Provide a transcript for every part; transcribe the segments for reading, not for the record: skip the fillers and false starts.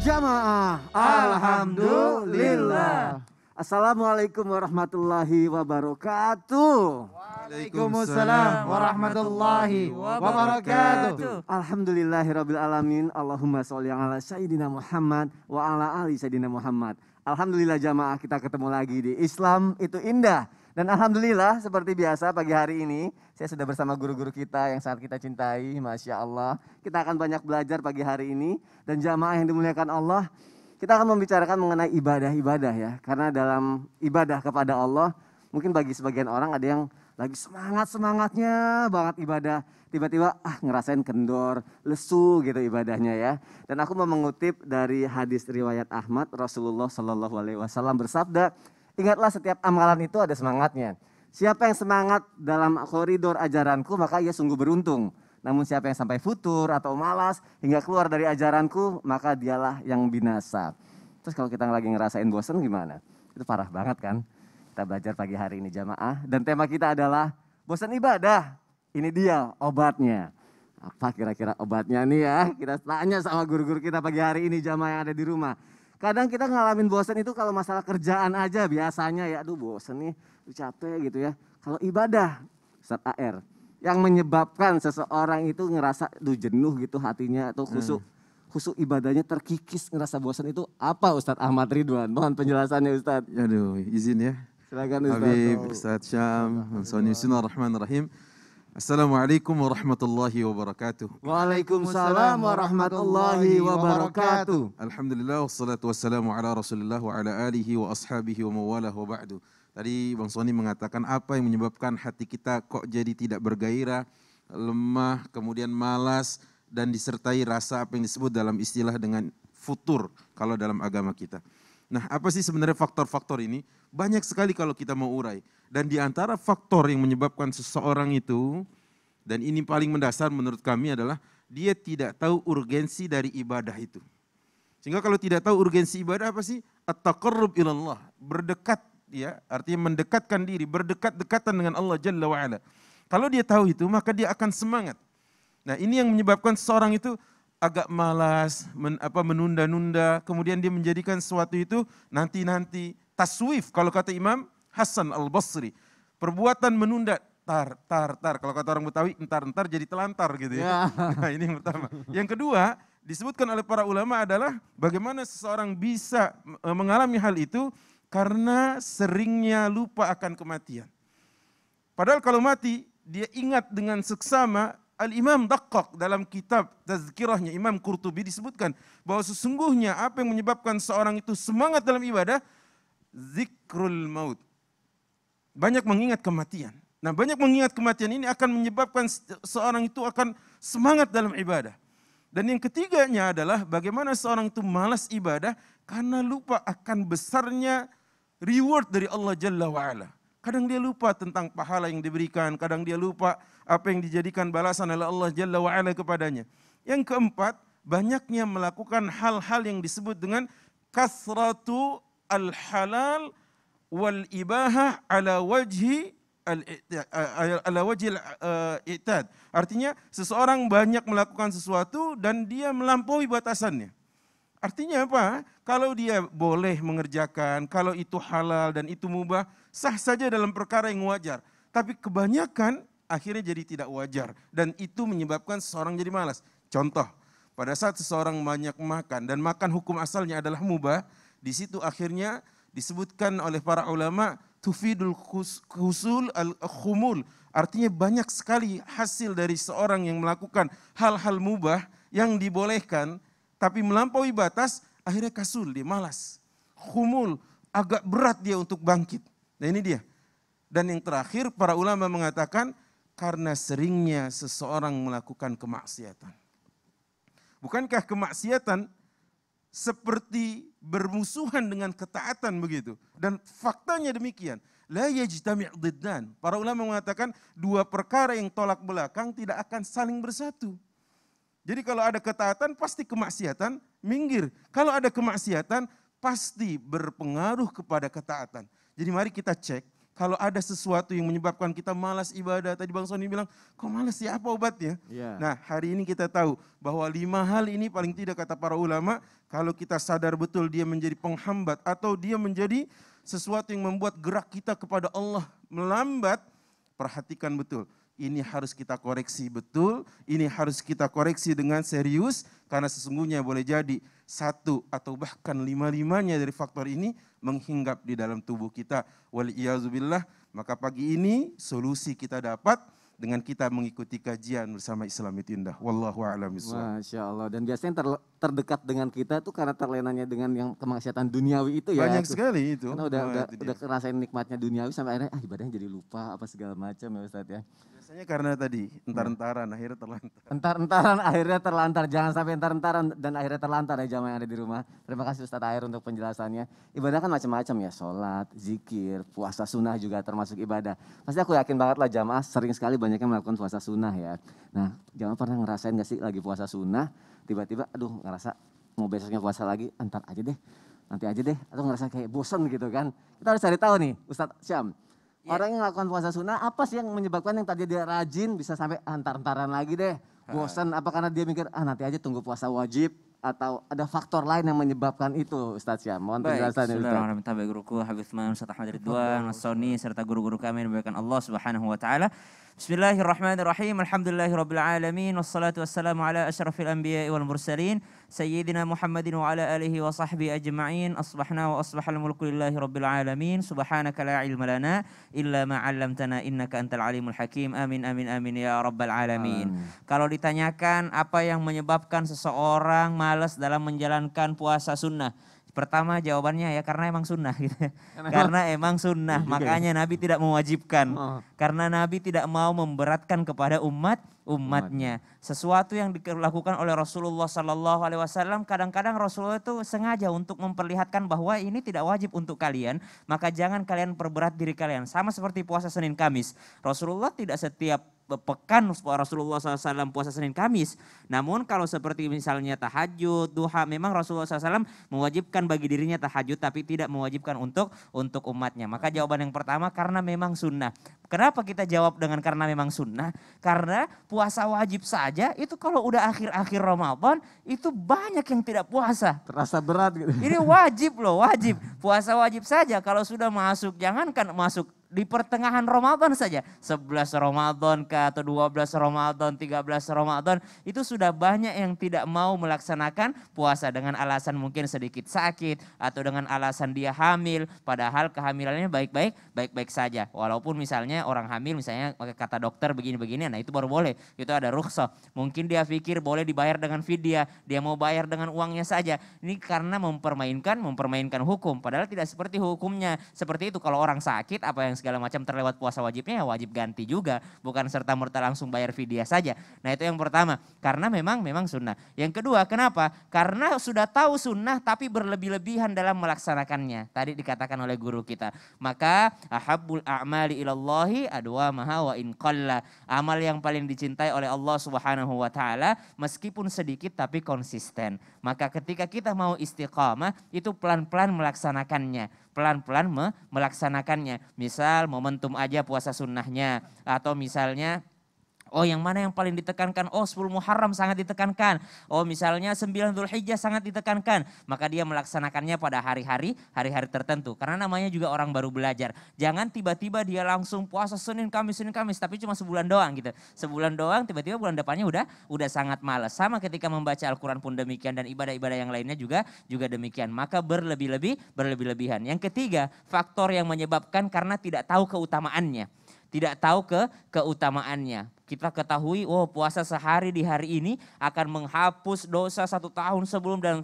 jamaah. Alhamdulillah. Assalamualaikum warahmatullahi wabarakatuh. Waalaikumsalam warahmatullahi wabarakatuh. Alhamdulillahirabbil alamin. Allahumma sholli ala sayyidina Muhammad wa ala ali sayyidina Muhammad. Alhamdulillah jamaah, kita ketemu lagi di Islam itu indah. Dan alhamdulillah seperti biasa pagi hari ini saya sudah bersama guru-guru kita yang sangat kita cintai. Masya Allah, kita akan banyak belajar pagi hari ini. Dan jamaah yang dimuliakan Allah, kita akan membicarakan mengenai ibadah-ibadah ya. Karena dalam ibadah kepada Allah, mungkin bagi sebagian orang ada yang lagi semangatnya banget ibadah. Tiba-tiba ngerasain kendor, lesu gitu ibadahnya ya. Dan aku mau mengutip dari hadis riwayat Ahmad, Rasulullah SAW bersabda, ingatlah setiap amalan itu ada semangatnya. Siapa yang semangat dalam koridor ajaranku maka ia sungguh beruntung. Namun siapa yang sampai futur atau malas hingga keluar dari ajaranku maka dialah yang binasa. Terus kalau kita lagi ngerasain bosan gimana? Itu parah banget kan? Kita belajar pagi hari ini jamaah. Dan tema kita adalah bosan ibadah. Ini dia obatnya. Apa kira-kira obatnya nih ya? Kita tanya sama guru-guru kita pagi hari ini jamaah yang ada di rumah. Kadang kita ngalamin bosan itu kalau masalah kerjaan aja biasanya ya. Aduh bosan nih, capek gitu ya. Kalau ibadah, Ustaz AR, yang menyebabkan seseorang itu ngerasa jenuh gitu hatinya atau khusuk ibadahnya terkikis, ngerasa bosan itu apa Ustaz Ahmad Ridwan? Mohon penjelasannya Ustaz. Aduh, izin ya. Silakan Ustaz. Habib, Ustaz Syam, Bismillahirrahmanirrahim. Assalamualaikum warahmatullahi wabarakatuh. Waalaikumsalam warahmatullahi wabarakatuh. Alhamdulillah, wassalatu wassalamu ala rasulillah wa ala alihi wa ashabihi wa mawalah wa ba'du. Tadi Bang Soni mengatakan apa yang menyebabkan hati kita kok jadi tidak bergairah, lemah, kemudian malas, dan disertai rasa apa yang disebut dalam istilah dengan futur kalau dalam agama kita. Nah, apa sih sebenarnya faktor-faktor ini? Banyak sekali kalau kita mau urai. Dan di antara faktor yang menyebabkan seseorang itu, dan ini paling mendasar menurut kami adalah dia tidak tahu urgensi dari ibadah itu. Sehingga kalau tidak tahu urgensi ibadah apa sih? At-taqarrub ilallah, berdekat ya, artinya mendekatkan diri, berdekat-dekatan dengan Allah Jalla wa'ala. Kalau dia tahu itu maka dia akan semangat. Nah, ini yang menyebabkan seseorang itu agak malas, menunda-nunda, kemudian dia menjadikan sesuatu itu nanti-nanti. Taswif kalau kata Imam Hasan Al-Basri, perbuatan menunda, tar. Kalau kata orang Betawi, entar jadi telantar gitu ya. Nah, ini yang pertama. Yang kedua, disebutkan oleh para ulama adalah bagaimana seseorang bisa mengalami hal itu karena seringnya lupa akan kematian. Padahal kalau mati, dia ingat dengan seksama. Al-Imam Daqqaq dalam kitab Tazkirahnya Imam Qurtubi disebutkan bahwa sesungguhnya apa yang menyebabkan seorang itu semangat dalam ibadah, zikrul maut. Banyak mengingat kematian. Nah, banyak mengingat kematian ini akan menyebabkan seorang itu akan semangat dalam ibadah. Dan yang ketiganya adalah bagaimana seorang itu malas ibadah karena lupa akan besarnya reward dari Allah Jalla wa'ala. Kadang dia lupa tentang pahala yang diberikan, kadang dia lupa apa yang dijadikan balasan oleh Allah Jalla wa'ala kepadanya. Yang keempat, banyaknya melakukan hal-hal yang disebut dengan kasratu al-halal wal-ibahah ala wajhi al-i'tad. Artinya seseorang banyak melakukan sesuatu dan dia melampaui batasannya. Artinya apa? Kalau dia boleh mengerjakan, kalau itu halal dan itu mubah, sah saja dalam perkara yang wajar. Tapi kebanyakan akhirnya jadi tidak wajar. Dan itu menyebabkan seseorang jadi malas. Contoh, pada saat seseorang banyak makan dan makan hukum asalnya adalah mubah, di situ akhirnya disebutkan oleh para ulama, tufidul husul al-khumul. Artinya banyak sekali hasil dari seorang yang melakukan hal-hal mubah yang dibolehkan, tapi melampaui batas, akhirnya kasul, dia malas. Khumul, agak berat dia untuk bangkit. Nah ini dia. Dan yang terakhir, para ulama mengatakan, karena seringnya seseorang melakukan kemaksiatan. Bukankah kemaksiatan seperti bermusuhan dengan ketaatan begitu? Dan faktanya demikian. La yajtami' diddan. Para ulama mengatakan, dua perkara yang tolak belakang tidak akan saling bersatu. Jadi kalau ada ketaatan pasti kemaksiatan minggir. Kalau ada kemaksiatan pasti berpengaruh kepada ketaatan. Jadi mari kita cek kalau ada sesuatu yang menyebabkan kita malas ibadah, tadi Bang Sony bilang, kok malas ya, apa obatnya? Iya. Nah, hari ini kita tahu bahwa 5 hal ini paling tidak kata para ulama, kalau kita sadar betul dia menjadi penghambat atau dia menjadi sesuatu yang membuat gerak kita kepada Allah melambat, perhatikan betul. Ini harus kita koreksi betul, ini harus kita koreksi dengan serius, karena sesungguhnya boleh jadi 1 atau bahkan 5-5-nya dari faktor ini menghinggap di dalam tubuh kita. Waliyazubillah, maka pagi ini solusi kita dapat dengan kita mengikuti kajian bersama Islam itu Indah. Wallahu a'lam bishawab. Masya Allah. Dan biasanya terdekat dengan kita tuh karena terlenanya dengan yang kemaksiatan duniawi itu ya. Banyak sekali itu. Karena Itu dia. udah ngerasain nikmatnya duniawi sampai akhirnya ibadahnya jadi lupa apa segala macam ya Ustadz ya. Biasanya karena tadi entar-entaran akhirnya terlantar. Entar-entaran akhirnya terlantar, jangan sampai entar-entaran dan akhirnya terlantar ya jamaah yang ada di rumah. Terima kasih Ustadz Air untuk penjelasannya. Ibadah kan macam-macam ya, sholat, zikir, puasa sunnah juga termasuk ibadah. Pasti aku yakin banget lah jamaah sering sekali banyak yang melakukan puasa sunnah ya. Nah jamaah pernah ngerasain gak sih lagi puasa sunnah, tiba-tiba aduh ngerasa mau besoknya puasa lagi, entar aja deh, nanti aja deh. Atau ngerasa kayak bosan gitu kan. Kita harus cari tahu nih Ustadz Syam. Orang yang melakukan puasa sunnah, apa sih yang menyebabkan yang tadi dia rajin bisa sampai antar-antaran lagi deh. Bosan, apa karena dia mikir, nanti aja tunggu puasa wajib. Atau ada faktor lain yang menyebabkan itu Ustadz Syam. Mohon penjelasannya Ustadz. Baik, guruku Habib Usman, Ustadz Ahmad Ridwan, Mas Sony, serta guru-guru kami yang dimuliakan Allah Subhanahu wa taala. Bismillahirrahmanirrahim. Alhamdulillahirabbil alamin wassalatu wassalamu ala asyrafil anbiya'i wal mursalin sayyidina Muhammadin wa ala alihi wa sahbihi ajma'in. Asbahna wa asbahal mulku lillahi rabbil alamin. Subhanaka la ilma lana illa ma 'allamtana innaka antal alimul hakim. Amin amin amin ya rabbal alamin. Kalau ditanyakan apa yang menyebabkan seseorang malas dalam menjalankan puasa sunnah, pertama jawabannya ya karena emang sunnah gitu. Karena emang sunnah, makanya Nabi tidak mewajibkan. Karena Nabi tidak mau memberatkan kepada umatnya. Sesuatu yang dilakukan oleh Rasulullah Sallallahu Alaihi Wasallam, kadang-kadang Rasulullah itu sengaja untuk memperlihatkan bahwa ini tidak wajib untuk kalian, maka jangan kalian perberat diri kalian. Sama seperti puasa Senin Kamis, Rasulullah tidak setiap pekan Rasulullah SAW puasa Senin Kamis. Namun kalau seperti misalnya tahajud, duha, memang Rasulullah SAW mewajibkan bagi dirinya tahajud tapi tidak mewajibkan untuk umatnya. Maka jawaban yang pertama karena memang sunnah. Kenapa kita jawab dengan karena memang sunnah? Karena puasa wajib saja itu kalau udah akhir-akhir Ramadan itu banyak yang tidak puasa. Terasa berat gitu. Ini wajib loh, wajib. Puasa wajib saja kalau sudah masuk, jangankan masuk di pertengahan Ramadan saja, 11 Ramadan atau 12 Ramadan, 13 Ramadan, itu sudah banyak yang tidak mau melaksanakan puasa dengan alasan mungkin sedikit sakit atau dengan alasan dia hamil, padahal kehamilannya baik-baik saja. Walaupun misalnya orang hamil misalnya kata dokter begini-begini, nah itu baru boleh, itu ada rukhsah. Mungkin dia pikir boleh dibayar dengan fidyah, dia mau bayar dengan uangnya saja. Ini karena mempermainkan hukum, padahal tidak seperti hukumnya. Seperti itu kalau orang sakit apa yang segala macam terlewat puasa wajibnya ya wajib ganti juga, bukan serta-merta langsung bayar fidyah saja. Nah itu yang pertama, karena memang sunnah. Yang kedua, kenapa? Karena sudah tahu sunnah tapi berlebih-lebihan dalam melaksanakannya. Tadi dikatakan oleh guru kita, maka ahabbul a'mali ilallahi adwamaha wa in qalla. Amal yang paling dicintai oleh Allah Subhanahu wa taala meskipun sedikit tapi konsisten. Maka ketika kita mau istiqamah itu pelan-pelan melaksanakannya. Pelan-pelan melaksanakannya. Misal momentum aja puasa sunnahnya. Atau misalnya oh yang mana yang paling ditekankan? Oh 10 Muharram sangat ditekankan. Oh misalnya 9 Dzulhijjah sangat ditekankan. Maka dia melaksanakannya pada hari-hari tertentu. Karena namanya juga orang baru belajar. Jangan tiba-tiba dia langsung puasa Senin Kamis. Tapi cuma sebulan doang gitu. Sebulan doang tiba-tiba bulan depannya udah sangat malas. Sama ketika membaca Al-Quran pun demikian. Dan ibadah-ibadah yang lainnya juga demikian. Maka berlebih-lebihan. Yang ketiga, faktor yang menyebabkan karena tidak tahu keutamaannya. Tidak tahu keutamaannya. Kita ketahui, oh puasa sehari di hari ini akan menghapus dosa 1 tahun sebelum dan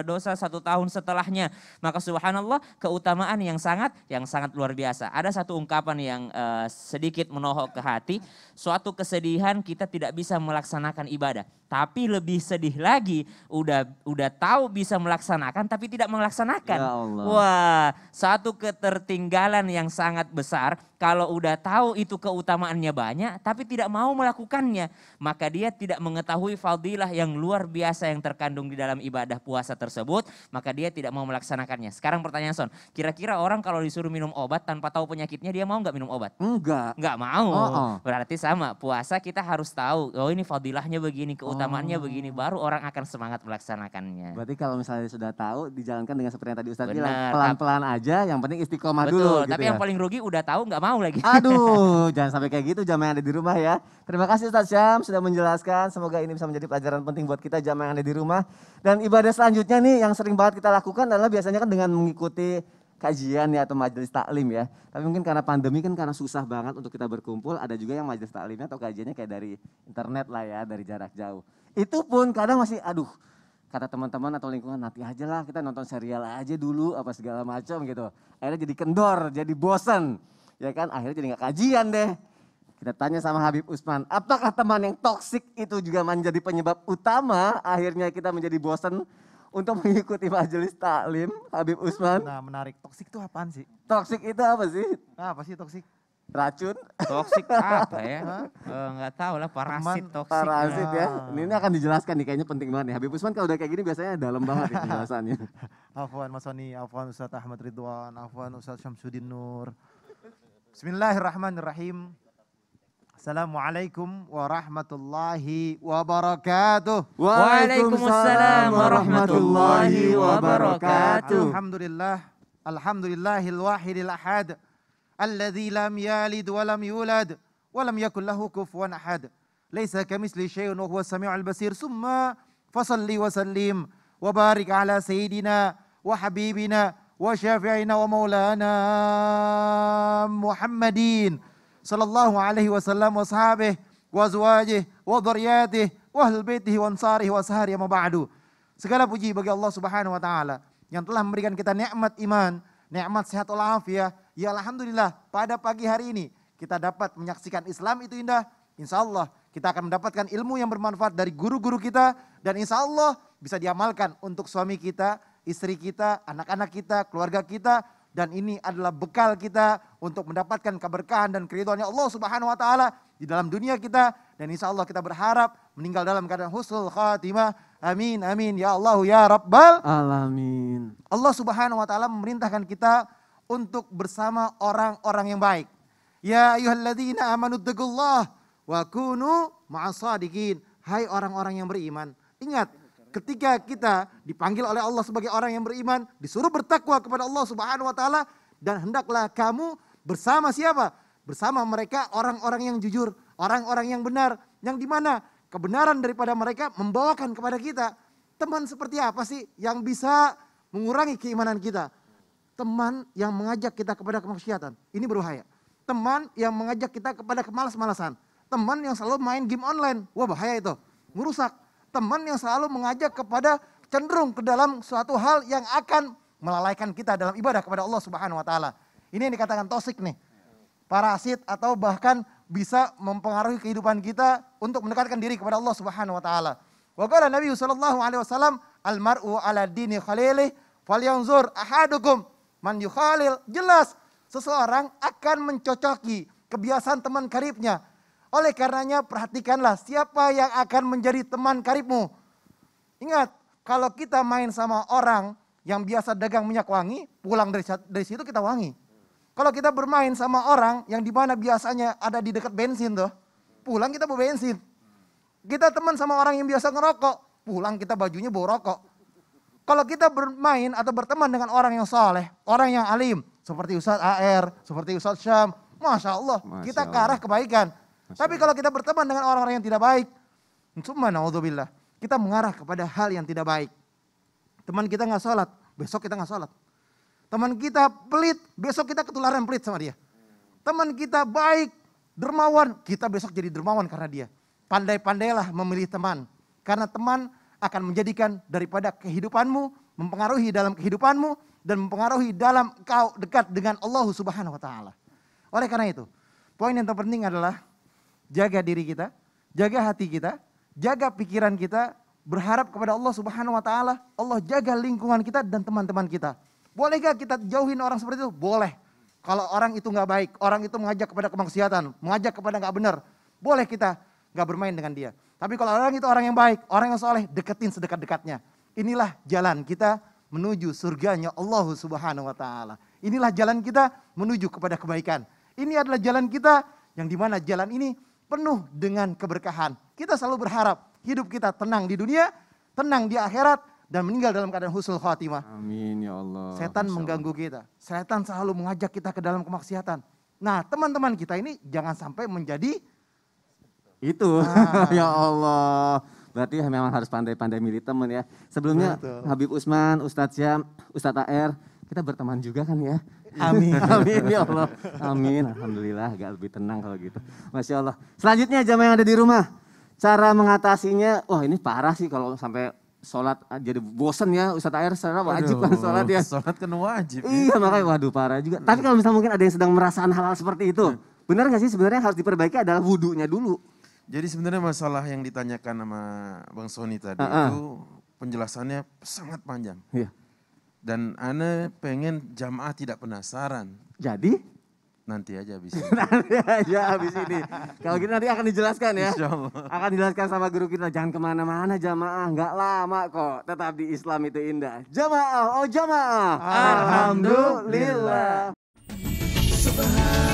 dosa 1 tahun setelahnya. Maka subhanallah keutamaan yang sangat luar biasa. Ada satu ungkapan yang sedikit menohok ke hati. Suatu kesedihan kita tidak bisa melaksanakan ibadah. Tapi lebih sedih lagi, udah tahu bisa melaksanakan tapi tidak melaksanakan. Ya Allah. Wah, satu ketertinggalan yang sangat besar kalau udah tahu itu keutamaannya banyak tapi tidak mau mau melakukannya, maka dia tidak mengetahui fadilah yang luar biasa yang terkandung di dalam ibadah puasa tersebut, maka dia tidak mau melaksanakannya. Sekarang pertanyaan Son, kira-kira orang kalau disuruh minum obat tanpa tahu penyakitnya, dia mau nggak minum obat? Enggak. Nggak mau. Oh. Berarti sama, puasa kita harus tahu, oh ini fadilahnya begini, keutamaannya begini, baru orang akan semangat melaksanakannya. Berarti kalau misalnya sudah tahu, dijalankan dengan seperti yang tadi Ustadz bilang, Benar. pelan-pelan aja, yang penting istiqomah Betul, dulu. tapi gitu yang ya. paling rugi udah tahu nggak mau lagi. Aduh, jangan sampai kayak gitu jamaah yang ada di rumah ya. Terima kasih Ustadz Syam sudah menjelaskan. Semoga ini bisa menjadi pelajaran penting buat kita jamaah yang ada di rumah. Dan ibadah selanjutnya nih yang sering banget kita lakukan adalah biasanya kan dengan mengikuti kajian ya atau majelis taklim ya. Tapi mungkin karena pandemi kan karena susah banget untuk kita berkumpul. Ada juga yang majelis taklimnya atau kajiannya kayak dari internet lah ya, dari jarak jauh. Itu pun kadang masih aduh, kata teman-teman atau lingkungan nanti aja lah kita nonton serial aja dulu apa segala macam gitu. Akhirnya jadi kendor, jadi bosan. Ya kan akhirnya jadi nggak kajian deh. Kita tanya sama Habib Usman, apakah teman yang toksik itu juga menjadi penyebab utama akhirnya kita menjadi bosan untuk mengikuti majelis taklim, Habib Usman? Nah menarik, toksik itu apaan sih? Toksik itu apa sih? Nah, apa sih toksik? Racun? Toksik apa ya? Nggak tahu lah, parasit Teman, toksik. Parasit ya. Ah. Ini akan dijelaskan nih, kayaknya penting banget nih. Habib Usman kalau udah kayak gini biasanya dalam banget ya penjelasannya. Afwan Mas Soni, afwan Ustaz Ahmad Ridwan, afwan Ustaz Syamsuddin Nur. Bismillahirrahmanirrahim. Assalamualaikum warahmatullahi wabarakatuh. Waalaikumsalam warahmatullahi wabarakatuh. Alhamdulillah, alhamdulillahil wahidil ahad, alladzi lam yalid wa lam yulad wa lam yakul lahu kufuwan ahad. Laisa kamitsli syai'un wa huwas samiul basir. Summa fasalli wa sallim wa barik ala sayyidina wa habibina wa syafi'ina wa maulana Muhammadin sallallahu alaihi wasallam wa sahabih wa azwajih wa dzurriyyatih wa ahlul baitihi wa ansarihi wa sahari ma ba'du. Segala puji bagi Allah Subhanahu wa taala yang telah memberikan kita nikmat iman, nikmat sehat walafiat. Ya alhamdulillah pada pagi hari ini kita dapat menyaksikan Islam itu indah. Insyaallah kita akan mendapatkan ilmu yang bermanfaat dari guru-guru kita dan insyaallah bisa diamalkan untuk suami kita, istri kita, anak-anak kita, keluarga kita, dan ini adalah bekal kita untuk mendapatkan keberkahan dan keridhaannya Allah Subhanahu wa taala di dalam dunia kita, dan insyaallah kita berharap meninggal dalam keadaan husnul khatimah. Amin amin ya Allah ya Rabbal Alamin. Allah Subhanahu wa taala memerintahkan kita untuk bersama orang-orang yang baik. Ya ayyuhalladzina amanu taqullah wa kunu ma'as shadiqin. Hai orang-orang yang beriman, ingat ketika kita dipanggil oleh Allah sebagai orang yang beriman, disuruh bertakwa kepada Allah Subhanahu wa taala, dan hendaklah kamu bersama siapa? Bersama mereka orang-orang yang jujur, orang-orang yang benar, yang dimana kebenaran daripada mereka membawakan kepada kita. Teman seperti apa sih yang bisa mengurangi keimanan kita? Teman yang mengajak kita kepada kemaksiatan, ini berbahaya. Teman yang mengajak kita kepada kemalas-malasan, teman yang selalu main game online, wah bahaya itu, merusak. Teman yang selalu mengajak kepada cenderung ke dalam suatu hal yang akan melalaikan kita dalam ibadah kepada Allah Subhanahu wa taala. Ini yang dikatakan toksik nih. Parasit atau bahkan bisa mempengaruhi kehidupan kita untuk mendekatkan diri kepada Allah Subhanahu wa taala. Wa qala Nabi sallallahu alaihi wasallam, al mar'u ala dini khalilih falyanzur ahadukum man yukhalil. Jelas seseorang akan mencocoki kebiasaan teman karibnya. Oleh karenanya perhatikanlah siapa yang akan menjadi teman karibmu. Ingat, kalau kita main sama orang yang biasa dagang minyak wangi, pulang dari situ kita wangi. Kalau kita bermain sama orang yang di mana biasanya ada di dekat bensin tuh, pulang kita bawa bensin. Kita teman sama orang yang biasa ngerokok, pulang kita bajunya bawa rokok. Kalau kita bermain atau berteman dengan orang yang soleh, orang yang alim, seperti Ustadz AR, seperti Ustadz Syam, Masya Allah, kita ke arah kebaikan. Tapi kalau kita berteman dengan orang-orang yang tidak baik, summa naudzubillah, kita mengarah kepada hal yang tidak baik. Teman kita nggak sholat, besok kita nggak sholat. Teman kita pelit, besok kita ketularan pelit sama dia. Teman kita baik, dermawan, kita besok jadi dermawan karena dia. Pandai-pandailah memilih teman, karena teman akan menjadikan daripada kehidupanmu, mempengaruhi dalam kehidupanmu, dan mempengaruhi dalam kau dekat dengan Allah Subhanahu wa taala. Oleh karena itu, poin yang terpenting adalah jaga diri kita, jaga hati kita, jaga pikiran kita, berharap kepada Allah Subhanahu wa taala, Allah jaga lingkungan kita dan teman-teman kita. Bolehkah kita jauhin orang seperti itu? Boleh. Kalau orang itu nggak baik, orang itu mengajak kepada kemaksiatan, mengajak kepada nggak benar, boleh kita gak bermain dengan dia. Tapi kalau orang itu orang yang baik, orang yang soleh, deketin sedekat-dekatnya. Inilah jalan kita menuju surganya Allah Subhanahu wa taala. Inilah jalan kita menuju kepada kebaikan. Ini adalah jalan kita yang dimana jalan ini penuh dengan keberkahan. Kita selalu berharap hidup kita tenang di dunia, tenang di akhirat, dan meninggal dalam keadaan husnul khatimah. Amin ya Allah. Setan mengganggu kita. Setan selalu mengajak kita ke dalam kemaksiatan. Nah, teman-teman kita ini jangan sampai menjadi Itu, ya Allah. Berarti memang harus pandai-pandai milih teman ya. Sebelumnya Betul. Habib Usman, Ustadz Syam, Ustadz AR, kita berteman juga kan ya. Amin. Amin ya Allah. Amin. Alhamdulillah agak lebih tenang kalau gitu. Masya Allah. Selanjutnya jamaah yang ada di rumah. Cara mengatasinya, wah ini parah sih kalau sampai sholat jadi bosen ya Ustadz AR secara wajib kan sholat ya. Sholat kan wajib. Iya makanya waduh parah juga. Tapi kalau misalnya mungkin ada yang sedang merasakan hal-hal seperti itu. Benar gak sih sebenarnya harus diperbaiki adalah wudhunya dulu. Jadi sebenarnya masalah yang ditanyakan sama Bang Sony tadi itu penjelasannya sangat panjang. Iya. Dan Ana pengen jamaah tidak penasaran. Jadi Nanti aja bisa. nanti aja habis ini. Kalau gitu nanti akan dijelaskan ya. Insya Allah. Akan dijelaskan sama guru kita. Jangan kemana-mana jamaah. Nggak lama kok. Tetap di Islam itu indah. Jamaah, oh jamaah. Alhamdulillah. Subhanallah.